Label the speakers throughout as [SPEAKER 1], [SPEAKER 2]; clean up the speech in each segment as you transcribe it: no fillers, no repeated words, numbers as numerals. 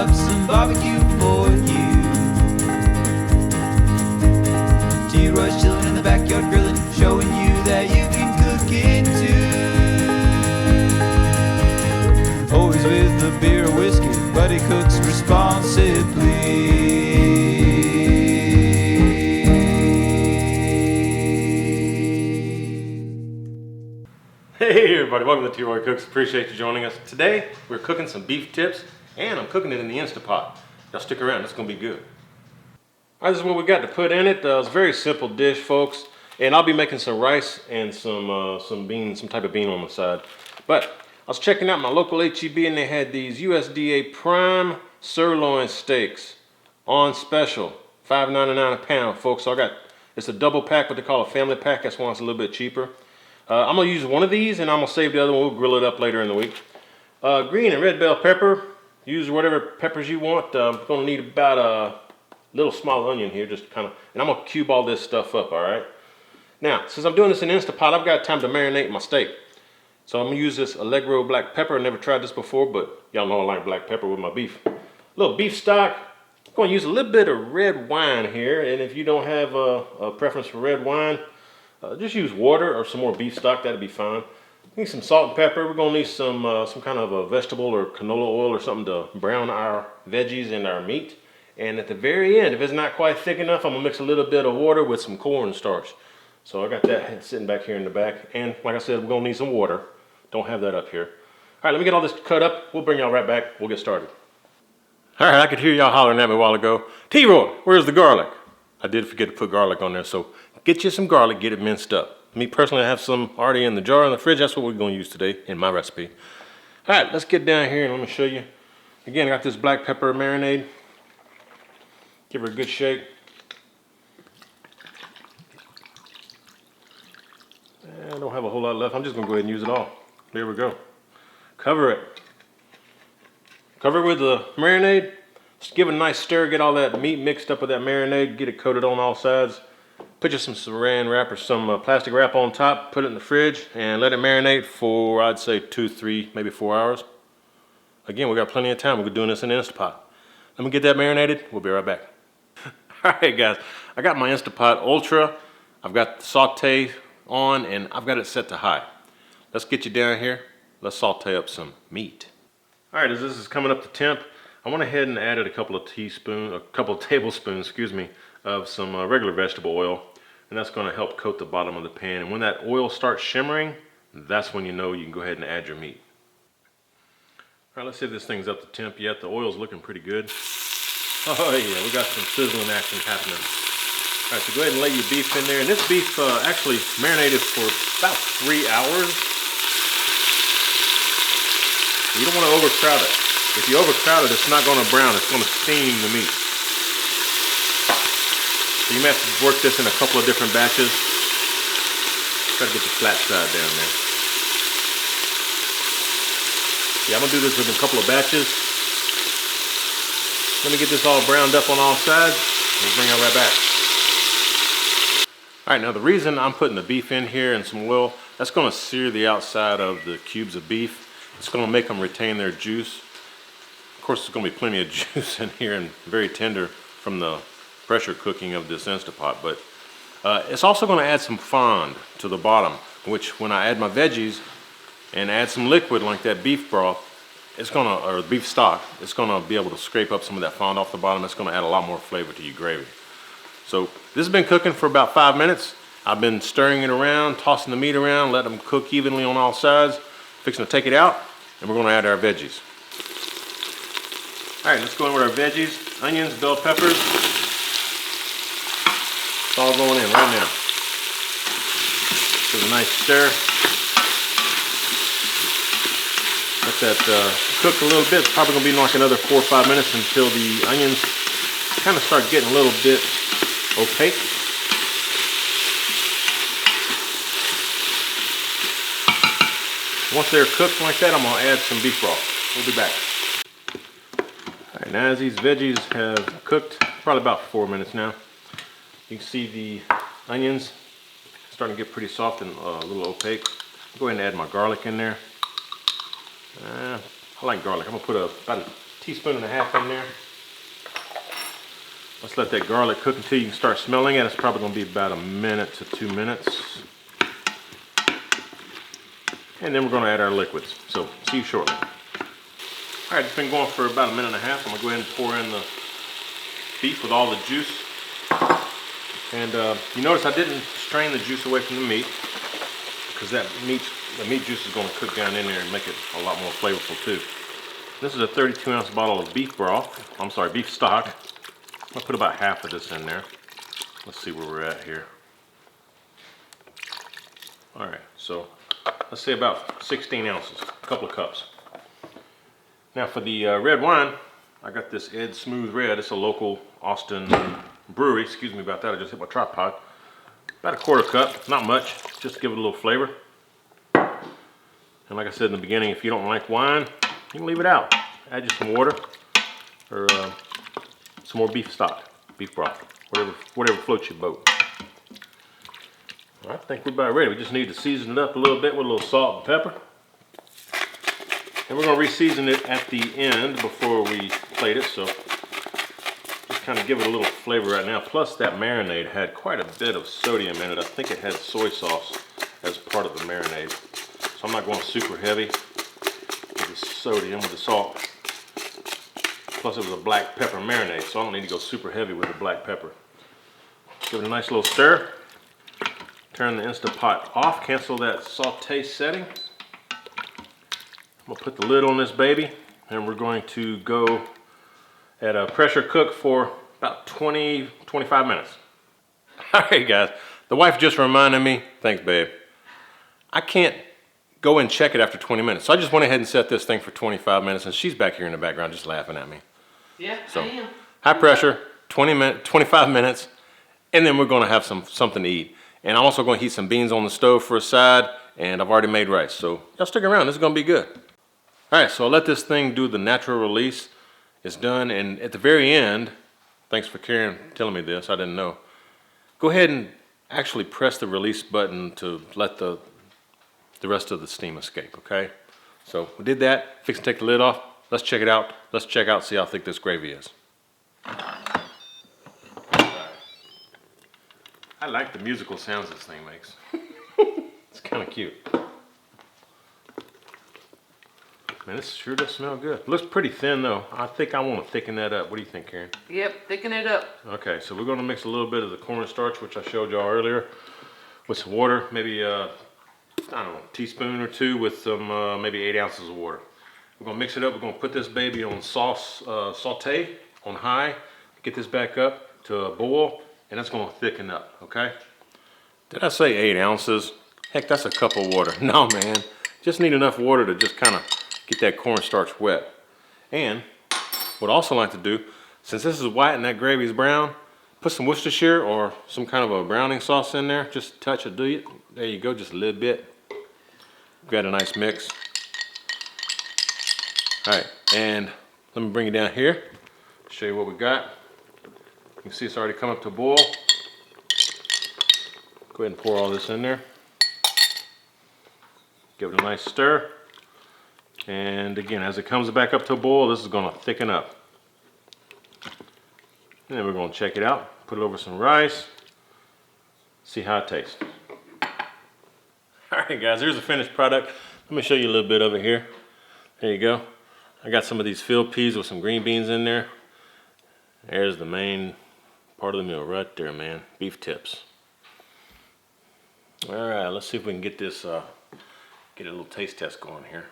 [SPEAKER 1] up some barbecue for you. T-Roy's chilling in the backyard grilling, showing you that you can cook it too. Always with a beer or whiskey, but he cooks responsibly.
[SPEAKER 2] Hey everybody, welcome to T-Roy Cooks. Appreciate you joining us. Today we're cooking some beef tips and I'm cooking it in the Instapot. Y'all stick around, it's gonna be good. Alright, this is what we got to put in it. It's a very simple dish, folks. And I'll be making some rice and some beans, some type of bean on the side. But I was checking out my local HEB and they had these USDA prime sirloin steaks on special. $5.99 a pound, folks. So it's a double pack, what they call a family pack. That's why it's a little bit cheaper. I'm going to use one of these and I'm going to save the other one. We'll grill it up later in the week. Green and red bell pepper. Use whatever peppers you want. I'm going to need about a little small onion here, just kind of, and I'm going to cube all this stuff up, all right? Now, since I'm doing this in Instapot, I've got time to marinate my steak. So I'm going to use this Allegro black pepper. I never tried this before, but y'all know I like black pepper with my beef. A little beef stock. I'm going to use a little bit of red wine here, and if you don't have a preference for red wine, just use water or some more beef stock, that'd be fine. Need some salt and pepper. We're gonna need some kind of a vegetable or canola oil or something to brown our veggies and our meat. And at the very end, if it's not quite thick enough, I'm gonna mix a little bit of water with some cornstarch. So I got that sitting back here in the back. And like I said, we're gonna need some water. Don't have that up here. All right, let me get all this cut up. We'll bring y'all right back. We'll get started. All right, I could hear y'all hollering at me a while ago. T-Roy, where's the garlic? I did forget to put garlic on there, so get you some garlic, get it minced up. Me personally, I have some already in the jar in the fridge. That's what we're going to use today in my recipe. All right, let's get down here and let me show you. Again, I got this black pepper marinade. Give her a good shake. I don't have a whole lot left. I'm just going to go ahead and use it all. There we go. Cover it. Cover it with the marinade. Just give it a nice stir, get all that meat mixed up with that marinade, get it coated on all sides. Put you some saran wrap or some plastic wrap on top, put it in the fridge, and let it marinate for, I'd say, 2, 3, maybe 4 hours. Again, we got plenty of time. We're doing this in Instapot. Let me get that marinated. We'll be right back. All right, guys. I got my Instapot Ultra. I've got the saute on, and I've got it set to high. Let's get you down here. Let's saute up some meat. All right, as this is coming up to temp, I went ahead and added a couple of tablespoons, excuse me, of some regular vegetable oil, and that's going to help coat the bottom of the pan. And when that oil starts shimmering, that's when you know you can go ahead and add your meat. All right, let's see if this thing's up to temp yet. The oil's looking pretty good. Oh yeah, we got some sizzling action happening. All right, so go ahead and lay your beef in there. And this beef actually marinated for about 3 hours. You don't want to overcrowd it. If you overcrowd it, it's not going to brown. It's going to steam the meat. So you may have to work this in a couple of different batches. Try to get the flat side down there. Yeah, I'm going to do this in a couple of batches. Let me get this all browned up on all sides. We'll bring it right back. All right, now the reason I'm putting the beef in here and some oil, that's going to sear the outside of the cubes of beef. It's going to make them retain their juice. Of course, there's going to be plenty of juice in here and very tender from the pressure cooking of this Instapot, but it's also going to add some fond to the bottom, which when I add my veggies and add some liquid like that beef broth, or beef stock, it's going to be able to scrape up some of that fond off the bottom. It's going to add a lot more flavor to your gravy. So this has been cooking for about 5 minutes. I've been stirring it around, tossing the meat around, letting them cook evenly on all sides. Fixing to take it out, and we're going to add our veggies. All right, let's go in with our veggies, onions, bell peppers. It's all going in right now. Give it a nice stir. Let that cook a little bit. It's probably going to be like another 4 or 5 minutes until the onions kind of start getting a little bit opaque. Once they're cooked like that, I'm going to add some beef broth. We'll be back. Alright, now as these veggies have cooked, probably about 4 minutes now, you can see the onions starting to get pretty soft and a little opaque. I'll go ahead and add my garlic in there. I like garlic. I'm going to put about teaspoon and a half in there. Let's let that garlic cook until you can start smelling it. It's probably going to be about 1 minute to 2 minutes. And then we're going to add our liquids. So, see you shortly. All right, it's been going for about 1.5 minutes. I'm going to go ahead and pour in the beef with all the juice. And you notice I didn't strain the juice away from the meat because the meat juice is going to cook down in there and make it a lot more flavorful too. This is a 32-ounce bottle of beef broth. I'm sorry, beef stock. I'm going to put about half of this in there. Let's see where we're at here. All right, so let's say about 16 ounces, a couple of cups. Now for the red wine, I got this Ed Smooth Red. It's a local Austin brewery. Excuse me about that, I just hit my tripod. About a 1/4 cup, not much, just to give it a little flavor. And like I said in the beginning, if you don't like wine, you can leave it out. Add just some water or some more beef stock, beef broth, whatever floats your boat. I think we're about ready. We just need to season it up a little bit with a little salt and pepper. And we're going to re-season it at the end before we plate it, so just kind of give it a little flavor right now. Plus that marinade had quite a bit of sodium in it. I think it had soy sauce as part of the marinade. So I'm not going super heavy with the sodium, with the salt. Plus it was a black pepper marinade, so I don't need to go super heavy with the black pepper. Give it a nice little stir. Turn the Instapot off, cancel that saute setting. I'm gonna put the lid on this baby and we're going to go at a pressure cook for about 20-25 minutes. All right guys, the wife just reminded me, thanks babe, I can't go and check it after 20 minutes. So I just went ahead and set this thing for 25 minutes and she's back here in the background just laughing at me.
[SPEAKER 3] Yeah,
[SPEAKER 2] so,
[SPEAKER 3] I am.
[SPEAKER 2] High pressure, 25 minutes, and then we're gonna have something to eat. And I'm also gonna heat some beans on the stove for a side, and I've already made rice. So y'all stick around, this is gonna be good. All right, so I'll let this thing do the natural release. It's done, and at the very end, thanks for telling me this, I didn't know. Go ahead and actually press the release button to let the rest of the steam escape, okay? So we did that, fix and take the lid off. Let's check it out. Let's check out, see how thick this gravy is. I like the musical sounds this thing makes. It's kind of cute. Man, this sure does smell good. Looks pretty thin though. I think I want to thicken that up. What do you think, Karen?
[SPEAKER 3] Yep, thicken it up.
[SPEAKER 2] Okay, so we're going to mix a little bit of the cornstarch, which I showed y'all earlier, with some water, maybe I don't know, a teaspoon or two with some maybe 8 ounces of water. We're going to mix it up. We're going to put this baby on saute on high, get this back up to a boil, and that's going to thicken up, okay? Did I say 8 ounces? Heck, that's a cup of water. No, man. Just need enough water to just kind of get that cornstarch wet. And what I also like to do, since this is white and that gravy is brown, put some Worcestershire or some kind of a browning sauce in there. Just a touch of it. There you go, just a little bit. Got a nice mix. All right, and let me bring it down here, show you what we got. You can see it's already come up to a boil. Go ahead and pour all this in there. Give it a nice stir. And again, as it comes back up to a boil, this is gonna thicken up. And then we're gonna check it out, put it over some rice, see how it tastes. All right guys, here's the finished product. Let me show you a little bit of it here. There you go. I got some of these field peas with some green beans in there. There's the main part of the meal right there, man. Beef tips. All right, let's see if we can get this, get a little taste test going here.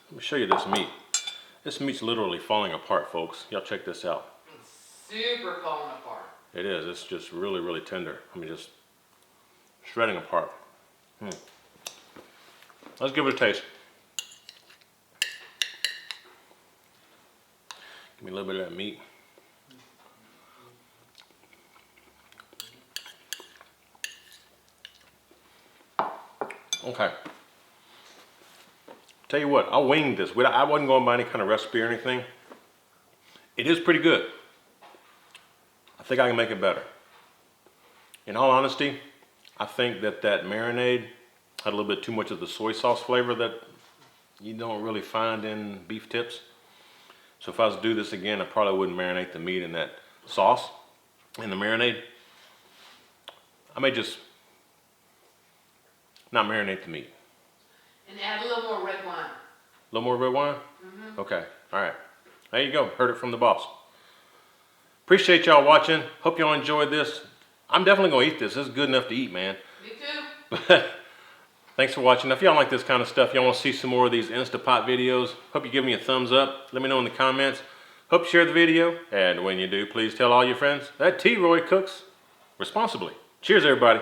[SPEAKER 2] Let me show you this meat. This meat's literally falling apart, folks. Y'all check this out.
[SPEAKER 3] It's super falling apart.
[SPEAKER 2] It is. It's just really, really tender. I mean, just shredding apart. Let's give it a taste. Give me a little bit of that meat. Okay. Tell you what, I winged this. I wasn't going by any kind of recipe or anything. It is pretty good. I think I can make it better. In all honesty, I think that marinade had a little bit too much of the soy sauce flavor that you don't really find in beef tips. So if I was to do this again, I probably wouldn't marinate the meat in that sauce, in the marinade. I may just not marinate the meat.
[SPEAKER 3] And add a little more red wine.
[SPEAKER 2] A little more red wine? Okay, all right. There you go, heard it from the boss. Appreciate y'all watching. Hope y'all enjoyed this. I'm definitely gonna eat this. This is good enough to eat, man.
[SPEAKER 3] Me too.
[SPEAKER 2] Thanks for watching. If y'all like this kind of stuff, y'all want to see some more of these Instapot videos, hope you give me a thumbs up. Let me know in the comments. Hope you share the video. And when you do, please tell all your friends that T-Roy cooks responsibly. Cheers, everybody.